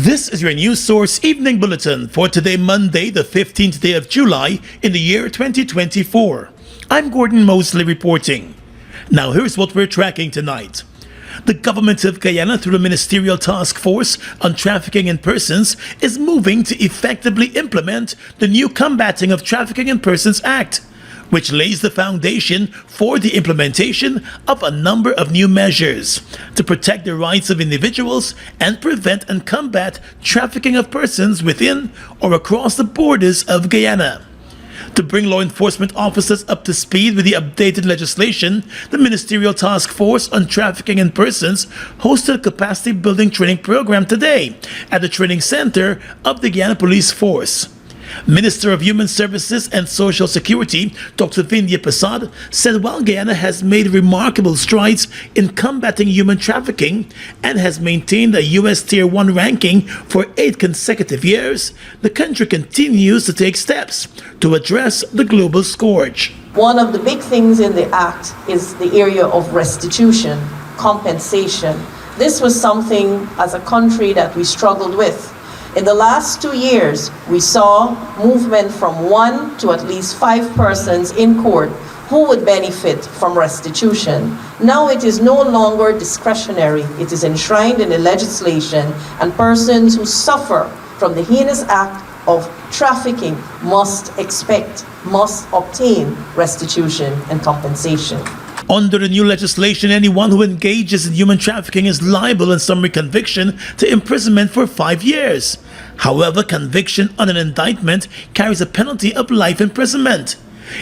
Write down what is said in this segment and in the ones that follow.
This is your news source evening bulletin for today, Monday, the 15th day of July in the year 2024. I'm Gordon Mosley reporting. Now here's what we're tracking tonight. The government of Guyana, through the Ministerial Task Force on Trafficking in Persons, is moving to effectively implement the new Combating of Trafficking in Persons Act, which lays the foundation for the implementation of a number of new measures to protect the rights of individuals and prevent and combat trafficking of persons within or across the borders of Guyana. To bring law enforcement officers up to speed with the updated legislation, the Ministerial Task Force on Trafficking in Persons hosted a capacity building training program today at the training center of the Guyana Police Force. Minister of Human Services and Social Security, Dr. Vindya Prasad, said while Guyana has made remarkable strides in combating human trafficking and has maintained a U.S. Tier 1 ranking for 8 consecutive years, the country continues to take steps to address the global scourge. One of the big things in the Act is the area of restitution, compensation. This was something as a country that we struggled with. In the last 2 years, we saw movement from 1 to at least 5 persons in court who would benefit from restitution. Now it is no longer discretionary. It is enshrined in the legislation, and persons who suffer from the heinous act of trafficking must obtain restitution and compensation. Under the new legislation, anyone who engages in human trafficking is liable in summary conviction to imprisonment for 5 years. However, conviction on an indictment carries a penalty of life imprisonment.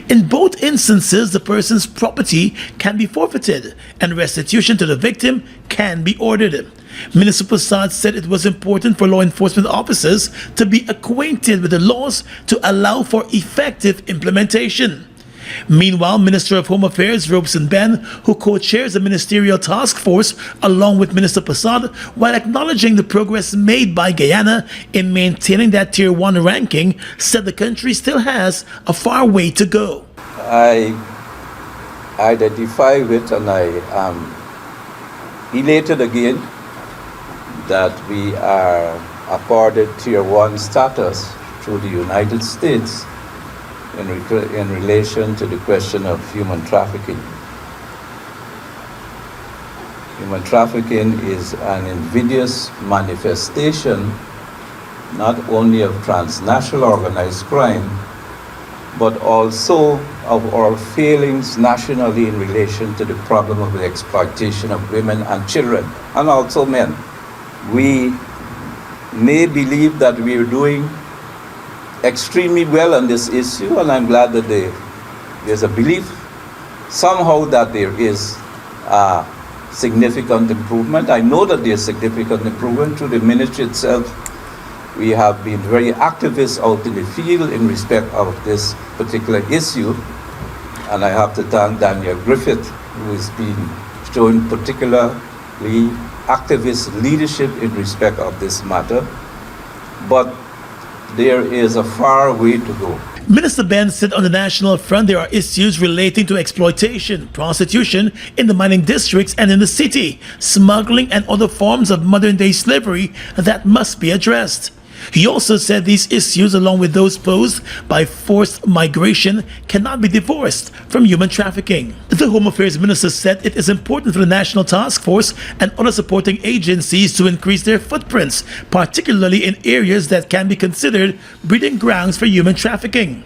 In both instances, the person's property can be forfeited and restitution to the victim can be ordered. Minister Prasad said it was important for law enforcement officers to be acquainted with the laws to allow for effective implementation. Meanwhile, Minister of Home Affairs Robeson Ben, who co-chairs the Ministerial Task Force along with Minister Prasad, while acknowledging the progress made by Guyana in maintaining that Tier 1 ranking, said the country still has a far way to go. I identify with and I am elated again that we are accorded Tier 1 status through the United States in relation to the question of human trafficking. Human trafficking is an invidious manifestation not only of transnational organized crime, but also of our failings nationally in relation to the problem of the exploitation of women and children, and also men. We may believe that we are doing extremely well on this issue, and I'm glad that there's a belief somehow that there is significant improvement. I know that there's significant improvement through the ministry itself. We have been very activists out in the field in respect of this particular issue, and I have to thank Daniel Griffith, who has been showing particularly activist leadership in respect of this matter. But there is a far way to go. Minister Ben said on the national front there are issues relating to exploitation, prostitution in the mining districts and in the city, smuggling and other forms of modern-day slavery that must be addressed. He also said these issues, along with those posed by forced migration, cannot be divorced from human trafficking. The Home Affairs Minister said it is important for the National Task Force and other supporting agencies to increase their footprints, particularly in areas that can be considered breeding grounds for human trafficking.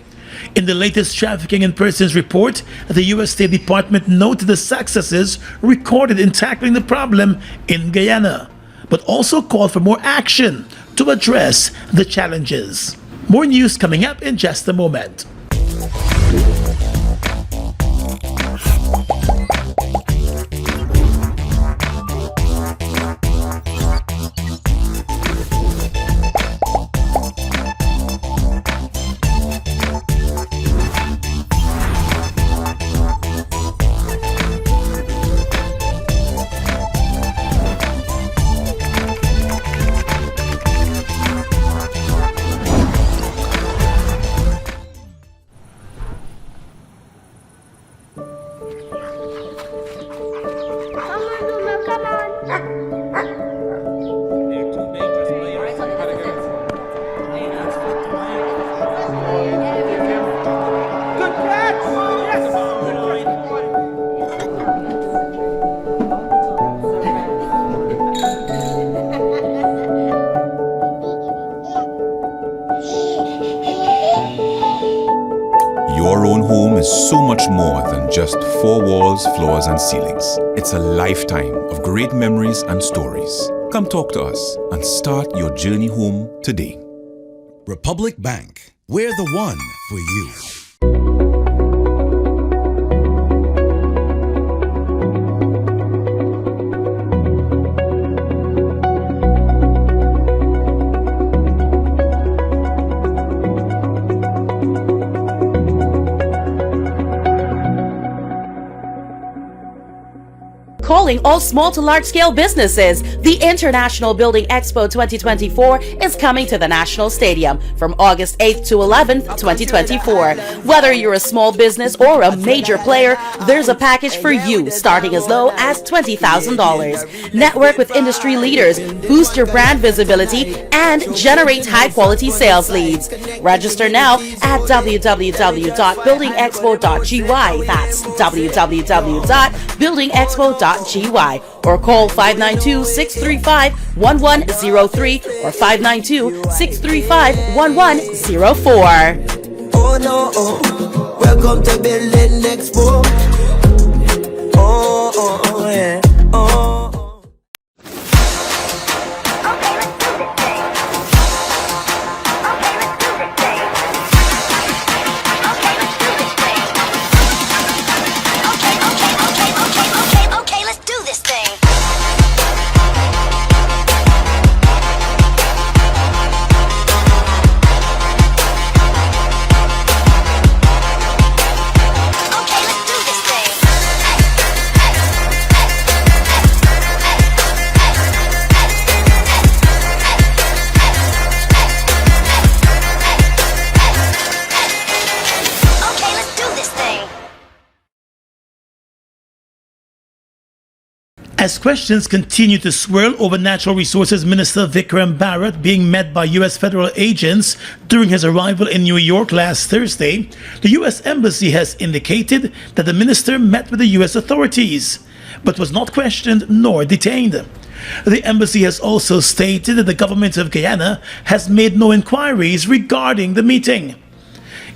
In the latest Trafficking in Persons report, the U.S. State Department noted the successes recorded in tackling the problem in Guyana, but also called for more action to address the challenges. More news coming up in just a moment. They're too dangerous players. Your own home is so much more than just four walls, floors, and ceilings. It's a lifetime of great memories and stories. Come talk to us and start your journey home today. Republic Bank. We're the one for you. Calling all small to large scale businesses, the International Building Expo 2024 is coming to the National Stadium from August 8th to 11th, 2024. Whether you're a small business or a major player, there's a package for you starting as low as $20,000. Network with industry leaders, boost your brand visibility, and generate high quality sales leads. Register now at www.buildingexpo.gy. That's www.buildingexpo.gy. Or call 592-635-1103 or 592-635-1104. Oh no, welcome to Building Expo. Oh, yeah. Oh. As questions continue to swirl over Natural Resources Minister Vikram Bharat being met by U.S. federal agents during his arrival in New York last Thursday, the U.S. Embassy has indicated that the minister met with the U.S. authorities, but was not questioned nor detained. The embassy has also stated that the government of Guyana has made no inquiries regarding the meeting.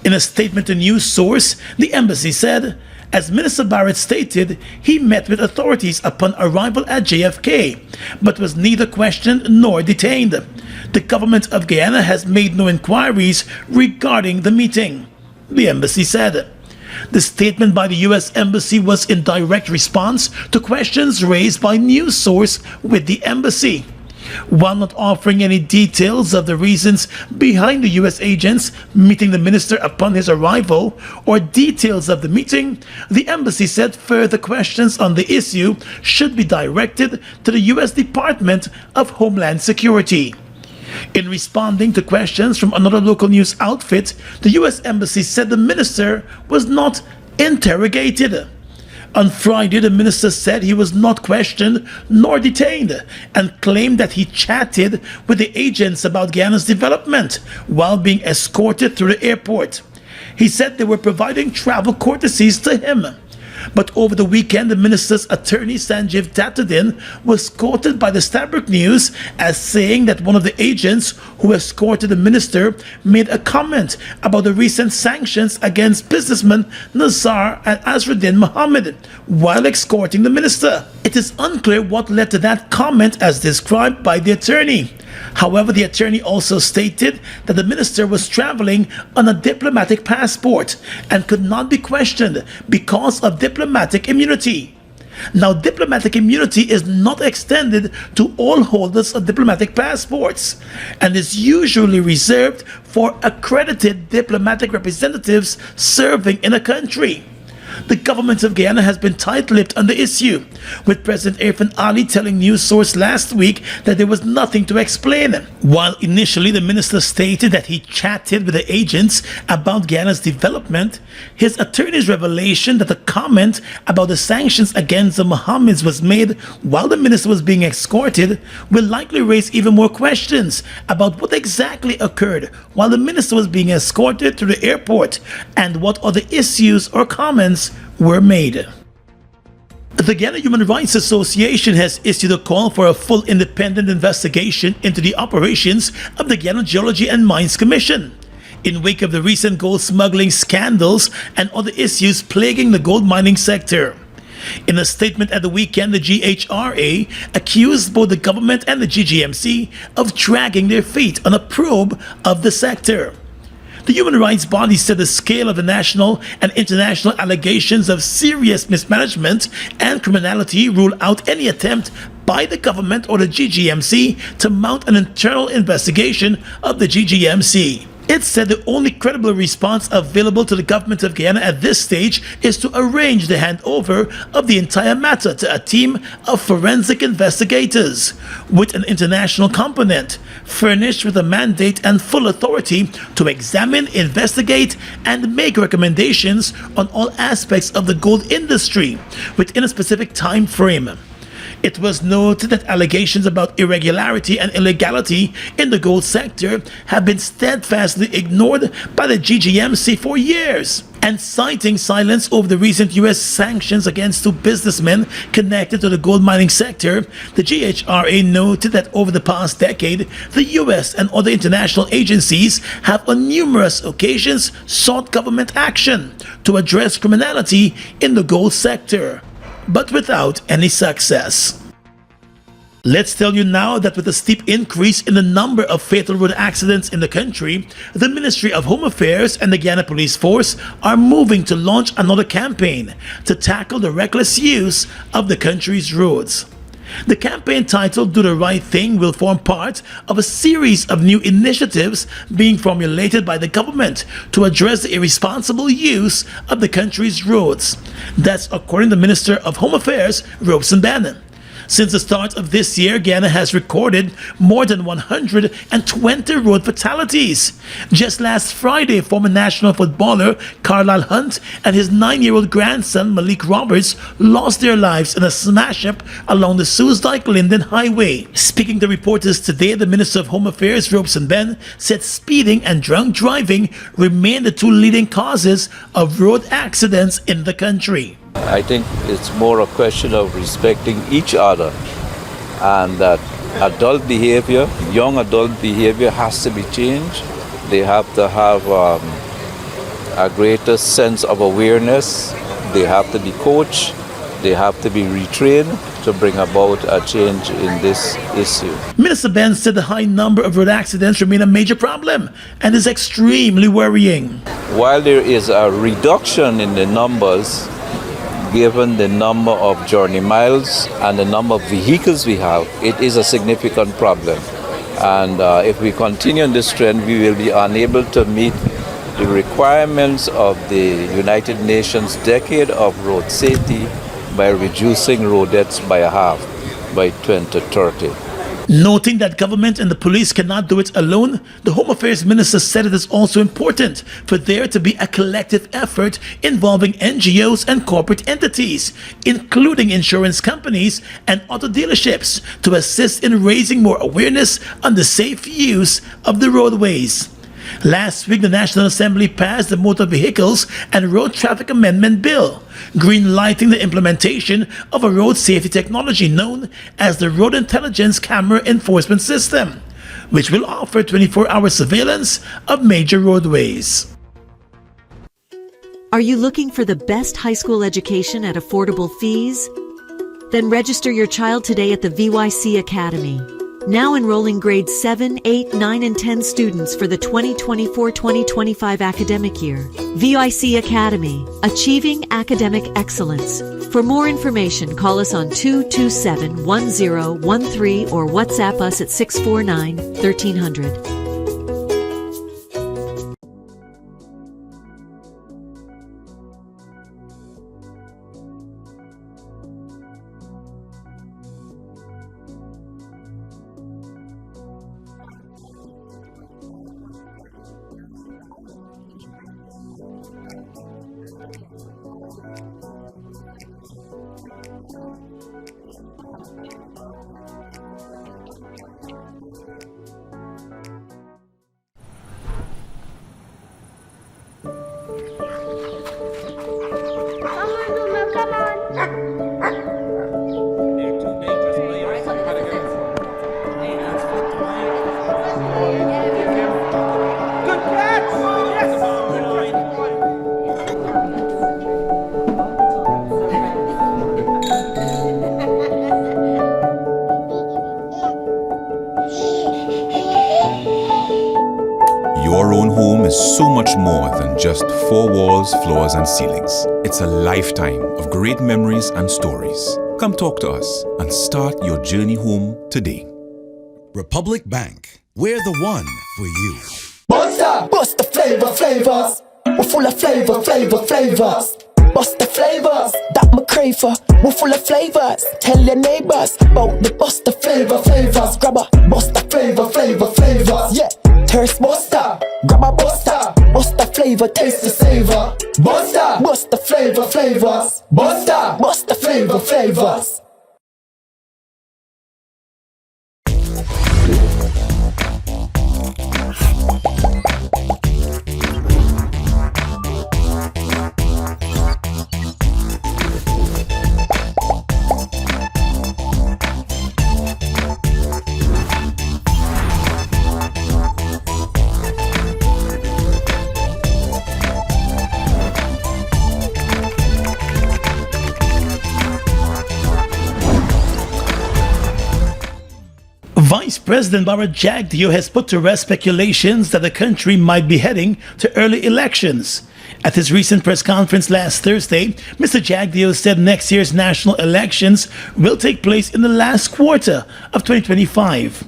In a statement to news source, the embassy said, as Minister Barrett stated, he met with authorities upon arrival at JFK, but was neither questioned nor detained. The government of Guyana has made no inquiries regarding the meeting, the embassy said. The statement by the U.S. Embassy was in direct response to questions raised by news source with the embassy. While not offering any details of the reasons behind the U.S. agents meeting the minister upon his arrival or details of the meeting, the embassy said further questions on the issue should be directed to the U.S. Department of Homeland Security. In responding to questions from another local news outfit, the U.S. Embassy said the minister was not interrogated. On Friday, the minister said he was not questioned nor detained and claimed that he chatted with the agents about Guyana's development while being escorted through the airport. He said they were providing travel courtesies to him. But over the weekend, the minister's attorney Sanjeev Tatudin was quoted by the Stabrook News as saying that one of the agents who escorted the minister made a comment about the recent sanctions against businessman Nazar and Azruddin Mohammed while escorting the minister. It is unclear what led to that comment as described by the attorney. However, the attorney also stated that the minister was traveling on a diplomatic passport and could not be questioned because of diplomatic immunity. Now, diplomatic immunity is not extended to all holders of diplomatic passports and is usually reserved for accredited diplomatic representatives serving in a country. The government of Guyana has been tight-lipped on the issue, with President Irfan Ali telling news source last week that there was nothing to explain. While initially the minister stated that he chatted with the agents about Guyana's development, his attorney's revelation that the comment about the sanctions against the Mohammeds was made while the minister was being escorted will likely raise even more questions about what exactly occurred while the minister was being escorted to the airport and what other issues or comments were made. The Guyana Human Rights Association has issued a call for a full independent investigation into the operations of the Guyana Geology and Mines Commission. in wake of the recent gold smuggling scandals and other issues plaguing the gold mining sector. In a statement at the weekend, the GHRA accused both the government and the GGMC of dragging their feet on a probe of the sector. The human rights body said the scale of the national and international allegations of serious mismanagement and criminality rule out any attempt by the government or the GGMC to mount an internal investigation of the GGMC. It said the only credible response available to the government of Guyana at this stage is to arrange the handover of the entire matter to a team of forensic investigators with an international component, furnished with a mandate and full authority to examine, investigate, and make recommendations on all aspects of the gold industry within a specific time frame. It was noted that allegations about irregularity and illegality in the gold sector have been steadfastly ignored by the GGMC for years. And citing silence over the recent U.S. sanctions against 2 businessmen connected to the gold mining sector, the GHRA noted that over the past decade, the U.S. and other international agencies have on numerous occasions sought government action to address criminality in the gold sector, but without any success. Let's tell you now that with a steep increase in the number of fatal road accidents in the country, the Ministry of Home Affairs and the Guyana Police Force are moving to launch another campaign to tackle the reckless use of the country's roads. The campaign, titled Do the Right Thing, will form part of a series of new initiatives being formulated by the government to address the irresponsible use of the country's roads. That's according to the Minister of Home Affairs, Robson Bannon. Since the start of this year, Guyana has recorded more than 120 road fatalities. Just last Friday, former national footballer Carlisle Hunt and his 9-year-old grandson Malik Roberts lost their lives in a smash-up along the Suzdijk-Linden Highway. Speaking to reporters today, the Minister of Home Affairs, Robson Ben, said speeding and drunk driving remain the 2 leading causes of road accidents in the country. I think it's more a question of respecting each other, and that adult behavior, young adult behavior has to be changed. They have to have a greater sense of awareness. They have to be coached. They have to be retrained to bring about a change in this issue. Minister Ben said the high number of road accidents remain a major problem and is extremely worrying. While there is a reduction in the numbers, given the number of journey miles and the number of vehicles we have, it is a significant problem. And if we continue on this trend, we will be unable to meet the requirements of the United Nations Decade of Road Safety by reducing road deaths by a half by 2030. Noting that government and the police cannot do it alone, the Home Affairs Minister said it is also important for there to be a collective effort involving NGOs and corporate entities, including insurance companies and auto dealerships, to assist in raising more awareness on the safe use of the roadways. Last week, the National Assembly passed the Motor Vehicles and Road Traffic Amendment Bill, green-lighting the implementation of a road safety technology known as the Road Intelligence Camera Enforcement System, which will offer 24-hour surveillance of major roadways. Are you looking for the best high school education at affordable fees? Then register your child today at the VYC Academy. Now enrolling grades 7, 8, 9, and 10 students for the 2024-2025 academic year. VYC Academy, achieving academic excellence. For more information, call us on 227-1013 or WhatsApp us at 649-1300. just four walls, floors, and ceilings. It's a lifetime of great memories and stories. Come talk to us and start your journey home today. Republic Bank, we're the one for you. Bust the flavors. We're full of flavors. Bust the flavors, that my crave for. We're full of flavors. Tell your neighbors about the bust the flavors. Grab a bust the flavors. Yeah, thirst buster. Grab a buster. Bust the flavor, taste the savor. Bust the flavors. Bust the flavors. Vice President Bara Jagdeo has put to rest speculations that the country might be heading to early elections. At his recent press conference last Thursday, Mr. Jagdeo said next year's national elections will take place in the last quarter of 2025.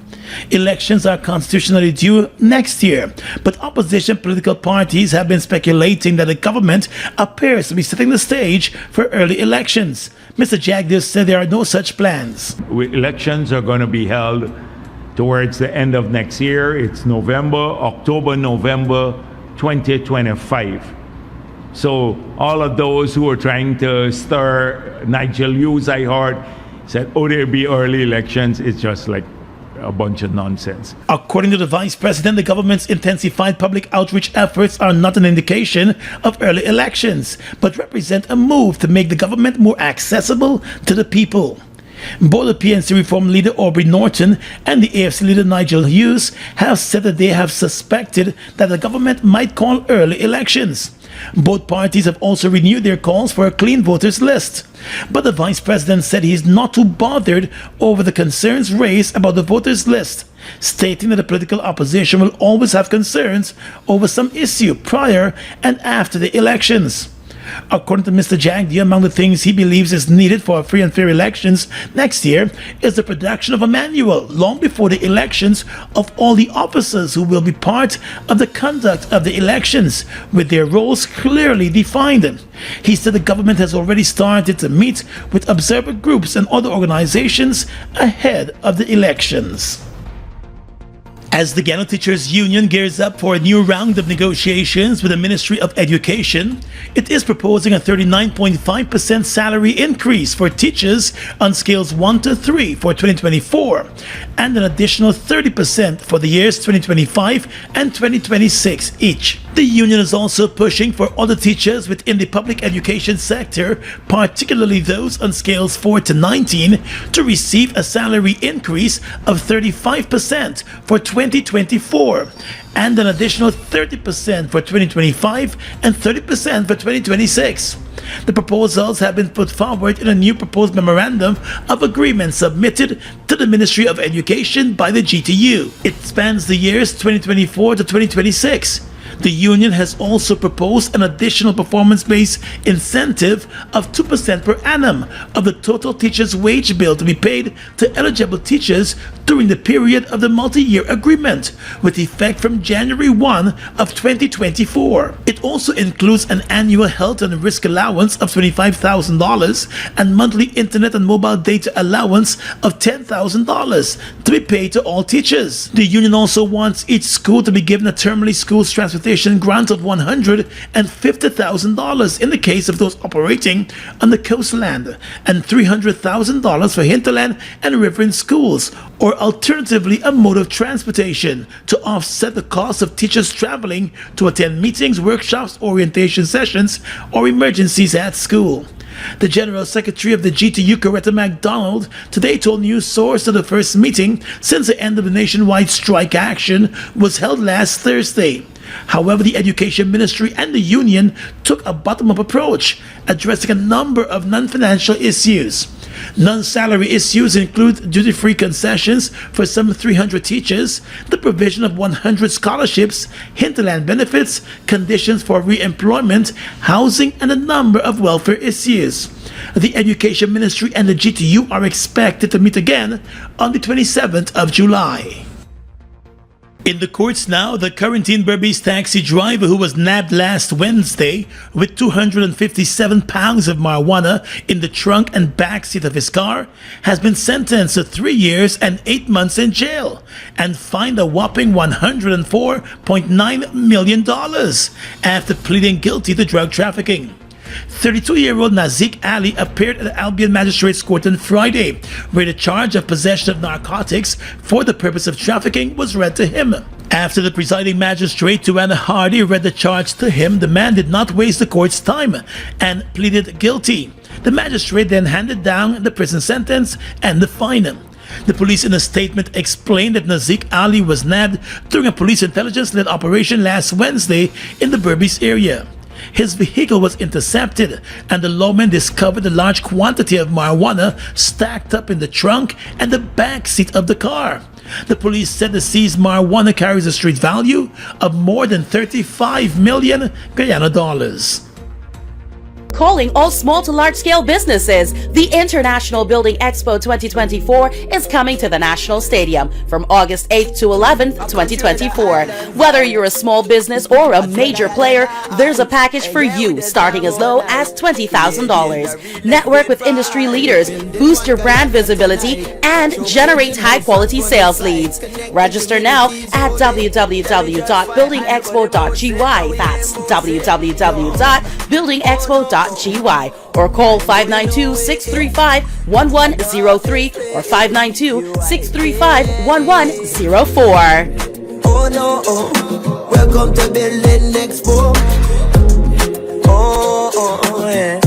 Elections are constitutionally due next year, but opposition political parties have been speculating that the government appears to be setting the stage for early elections. Mr. Jagdeo said there are no such plans. Elections are going to be held towards the end of next year. It's October, November 2025. So all of those who are trying to stir Nigel Hughes, I heard, said, oh, there'll be early elections. It's just like a bunch of nonsense. According to the Vice President, the government's intensified public outreach efforts are not an indication of early elections, but represent a move to make the government more accessible to the people. Both the PNC Reform leader Aubrey Norton and the AFC leader Nigel Hughes have said that they have suspected that the government might call early elections. Both parties have also renewed their calls for a clean voters list. But the Vice President said he is not too bothered over the concerns raised about the voters list, stating that the political opposition will always have concerns over some issue prior and after the elections. According to Mr. Jagdeo, among the things he believes is needed for free and fair elections next year is the production of a manual long before the elections of all the officers who will be part of the conduct of the elections, with their roles clearly defined. He said the government has already started to meet with observer groups and other organizations ahead of the elections. As the Guyana Teachers Union gears up for a new round of negotiations with the Ministry of Education, it is proposing a 39.5% salary increase for teachers on scales 1 to 3 for 2024 and an additional 30% for the years 2025 and 2026 each. The union is also pushing for other teachers within the public education sector, particularly those on scales 4 to 19, to receive a salary increase of 35% for 2024 and an additional 30% for 2025 and 30% for 2026. The proposals have been put forward in a new proposed memorandum of agreement submitted to the Ministry of Education by the GTU. It spans the years 2024 to 2026. The union has also proposed an additional performance-based incentive of 2% per annum of the total teacher's wage bill to be paid to eligible teachers during the period of the multi-year agreement, with effect from January 1 of 2024. It also includes an annual health and risk allowance of $25,000 and monthly internet and mobile data allowance of $10,000 to be paid to all teachers. The union also wants each school to be given a termly school's transportation grant of $150,000 in the case of those operating on the coastland and $300,000 for hinterland and riverine schools, or alternatively a mode of transportation to offset the cost of teachers traveling to attend meetings, workshops, orientation sessions, or emergencies at school. The General Secretary of the GTU, Coretta MacDonald, today told News Source that the first meeting since the end of the nationwide strike action was held last Thursday. However, the Education Ministry and the union took a bottom-up approach, addressing a number of non-financial issues. Non-salary issues include duty-free concessions for some 300 teachers, the provision of 100 scholarships, hinterland benefits, conditions for re-employment, housing, and a number of welfare issues. The Education Ministry and the GTU are expected to meet again on the 27th of July. In the courts now, the Quarantine Berbice taxi driver who was nabbed last Wednesday with 257 pounds of marijuana in the trunk and back seat of his car has been sentenced to 3 years and 8 months in jail and fined a whopping $104.9 million after pleading guilty to drug trafficking. 32-year-old Nazik Ali appeared at the Albion Magistrates Court on Friday, where the charge of possession of narcotics for the purpose of trafficking was read to him. After the presiding magistrate, Joanna Hardy, read the charge to him, the man did not waste the court's time and pleaded guilty. The magistrate then handed down the prison sentence and the fine. The police in a statement explained that Nazik Ali was nabbed during a police intelligence-led operation last Wednesday in the Berbice area. His vehicle was intercepted and the lawmen discovered a large quantity of marijuana stacked up in the trunk and the back seat of the car. The police said the seized marijuana carries a street value of more than 35 million Guyana dollars. Calling all small to large scale businesses. The International Building Expo 2024 is coming to the National Stadium from August 8th to 11th, 2024. Whether you're a small business or a major player, there's a package for you starting as low as $20,000. Network with industry leaders, boost your brand visibility, and generate high quality sales leads. Register now at www.buildingexpo.gy. That's www.buildingexpo.gy. Or call 592-635-1103 or 592-635-1104. Oh no, welcome to Building Expo. Yeah.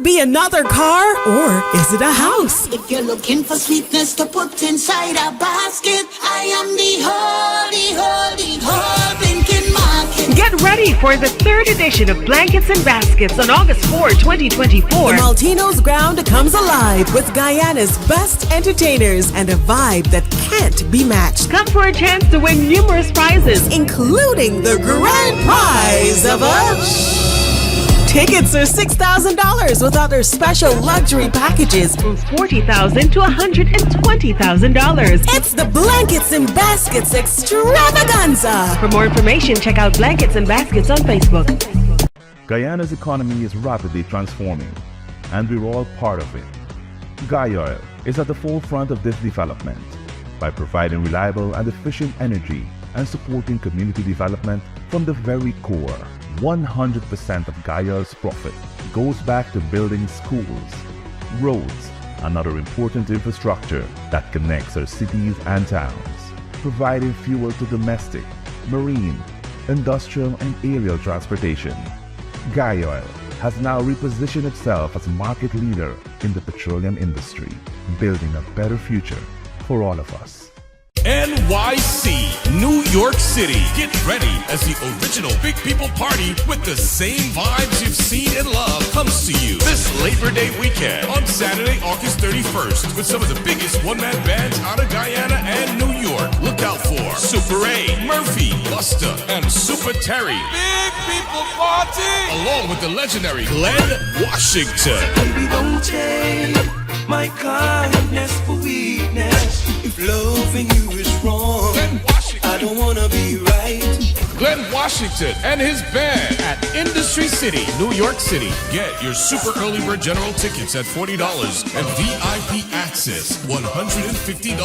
Be another car, or is it a house? If you're looking for sweetness to put inside a basket, I am the whole blinking market. Get ready for the 3rd edition of Blankets and Baskets on August 4, 2024. The Maltino's ground comes alive with Guyana's best entertainers and a vibe that can't be matched. Come for a chance to win numerous prizes, including the grand prize of a... Tickets are $6,000 with other special luxury packages from $40,000 to $120,000. It's the Blankets and Baskets Extravaganza. For more information, check out Blankets and Baskets on Facebook. Guyana's economy is rapidly transforming, and we're all part of it. Guyoil is at the forefront of this development by providing reliable and efficient energy and supporting community development from the very core. 100% of Guyoil's profit goes back to building schools, roads, and other important infrastructure that connects our cities and towns, providing fuel to domestic, marine, industrial, and aerial transportation. Guyoil has now repositioned itself as a market leader in the petroleum industry, building a better future for all of us. NYC, New York City. Get ready as the original Big People Party with the same vibes you've seen and loved comes to you this Labor Day weekend on Saturday, August 31st with some of the biggest one-man bands out of Guyana and New York. Look out for Super A, Murphy, Busta, and Super Terry. Big People Party! Along with the legendary Glenn Washington. Baby, don't take my kindness for weakness. If loving you is wrong, I don't wanna be right. Glenn Washington and his band at Industry City, New York City. Get your super early bird general tickets at $40 and VIP access $150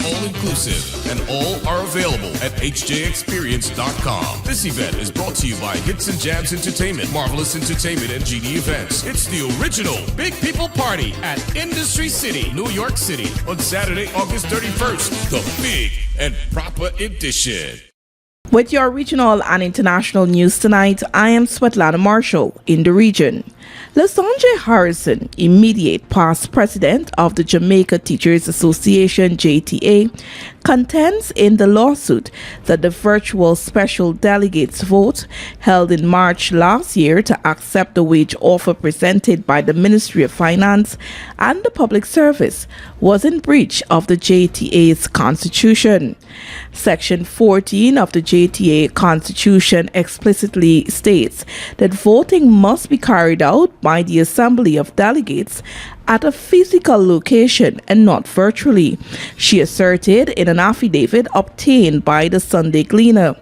all inclusive. And all are available at hjexperience.com. This event is brought to you by Hits and Jams Entertainment, Marvelous Entertainment, and GD Events. It's the original Big People Party at Industry City, New York City on Saturday, August 31st. The big and proper edition. With your regional and international news tonight, I am Svetlana Marshall in the region. Lasonje Harrison, immediate past president of the Jamaica Teachers Association, JTA, contends in the lawsuit that the virtual special delegates vote held in March last year to accept the wage offer presented by the Ministry of Finance and the Public Service was in breach of the JTA's constitution. Section 14 of the JTA Constitution explicitly states that voting must be carried out by the Assembly of Delegates at a physical location and not virtually, she asserted in an affidavit obtained by the Sunday Gleaner.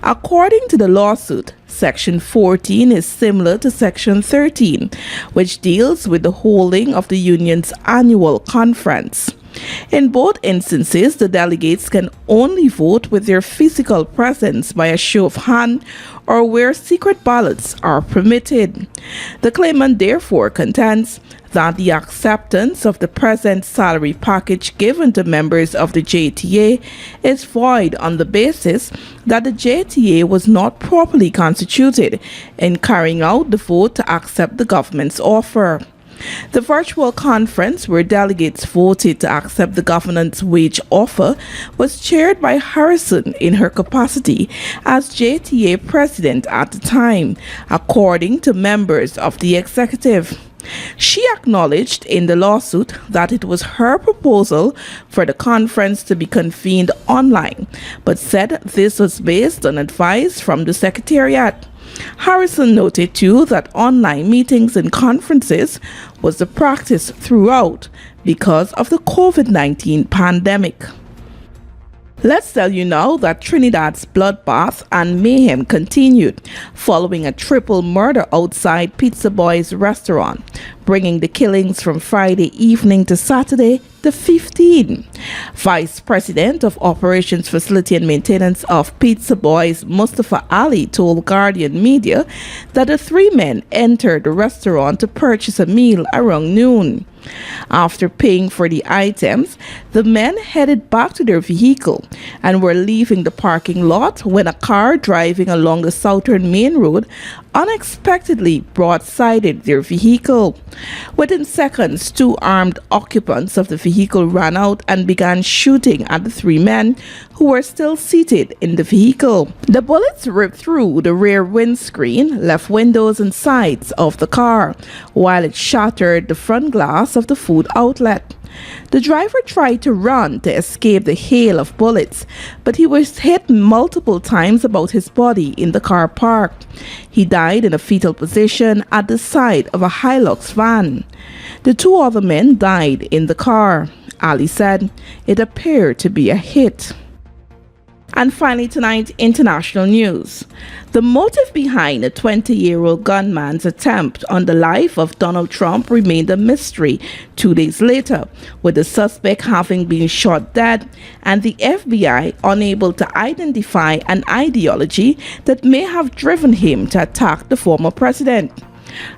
According to the lawsuit, Section 14 is similar to Section 13, which deals with the holding of the union's annual conference. In both instances, the delegates can only vote with their physical presence by a show of hand or where secret ballots are permitted. The claimant therefore contends that the acceptance of the present salary package given to members of the JTA is void on the basis that the JTA was not properly constituted in carrying out the vote to accept the government's offer. The virtual conference where delegates voted to accept the government's wage offer was chaired by Harrison in her capacity as JTA president at the time, according to members of the executive. She acknowledged in the lawsuit that it was her proposal for the conference to be convened online, but said this was based on advice from the Secretariat. Harrison noted too that online meetings and conferences was the practice throughout because of the COVID-19 pandemic. Let's tell you now that Trinidad's bloodbath and mayhem continued following a triple murder outside Pizza Boy's restaurant, bringing the killings from Friday evening to Saturday the 15th. Vice President of Operations Facility and Maintenance of Pizza Boy's Mustafa Ali told Guardian Media that the three men entered the restaurant to purchase a meal around noon. After paying for the items, the men headed back to their vehicle and were leaving the parking lot when a car driving along the southern main road unexpectedly broadsided their vehicle. Within seconds, two armed occupants of the vehicle ran out and began shooting at the three men who were still seated in the vehicle. The bullets ripped through the rear windscreen, left windows and sides of the car, while it shattered the front glass of the food outlet. The driver tried to run to escape the hail of bullets, but he was hit multiple times about his body in the car park. He died in a fetal position at the side of a Hilux van. The two other men died in the car. Ali said it appeared to be a hit. And finally tonight, international news. The motive behind a 20-year-old gunman's attempt on the life of Donald Trump remained a mystery 2 days later, with the suspect having been shot dead and the FBI unable to identify an ideology that may have driven him to attack the former president.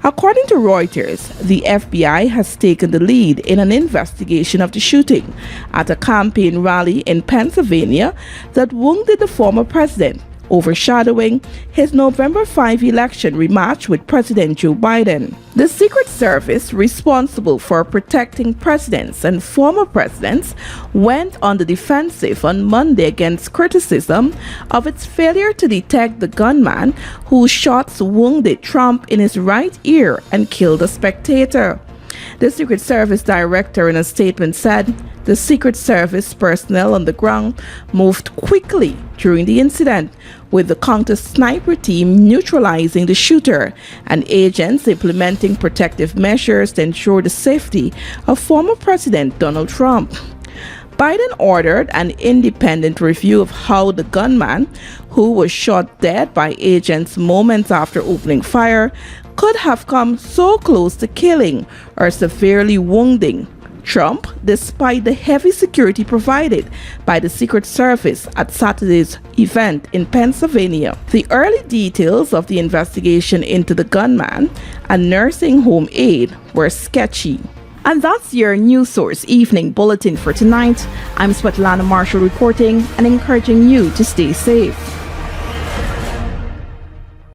According to Reuters, the FBI has taken the lead in an investigation of the shooting at a campaign rally in Pennsylvania that wounded the former president, overshadowing his November 5 election rematch with President Joe Biden. The Secret Service, responsible for protecting presidents and former presidents, went on the defensive on Monday against criticism of its failure to detect the gunman whose shots wounded Trump in his right ear and killed a spectator. The Secret Service director in a statement said the Secret Service personnel on the ground moved quickly during the incident, with the counter-sniper team neutralizing the shooter and agents implementing protective measures to ensure the safety of former President Donald Trump. Biden ordered an independent review of how the gunman, who was shot dead by agents moments after opening fire, could have come so close to killing or severely wounding Trump, despite the heavy security provided by the Secret Service at Saturday's event in Pennsylvania. The early details of the investigation into the gunman and nursing home aide were sketchy. And that's your News Source Evening Bulletin for tonight. I'm Svetlana Marshall reporting and encouraging you to stay safe.